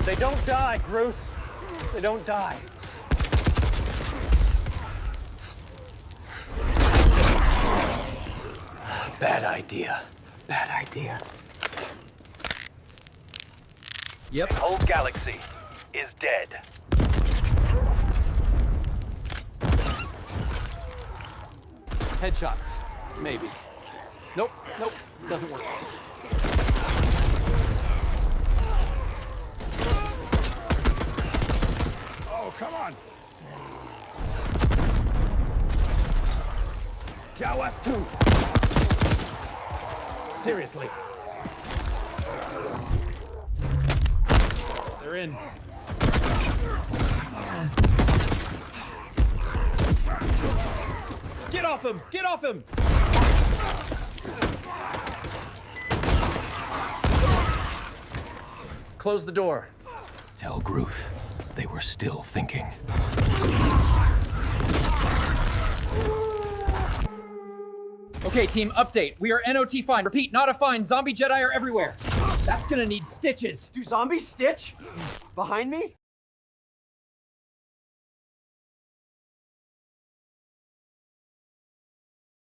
They don't die, Groot. They don't die. Bad idea. Bad idea. Yep. The whole galaxy is dead. Headshots. Maybe. Nope, nope. Doesn't work. Oh, come on. Jawas 2. Seriously. They're in. Get off him! Get off him! Close the door. Tell Groot they were still thinking. Okay, team, update. We are NOT fine. Repeat, not a fine. Zombie Jedi are everywhere. That's gonna need stitches. Do zombies stitch? Behind me?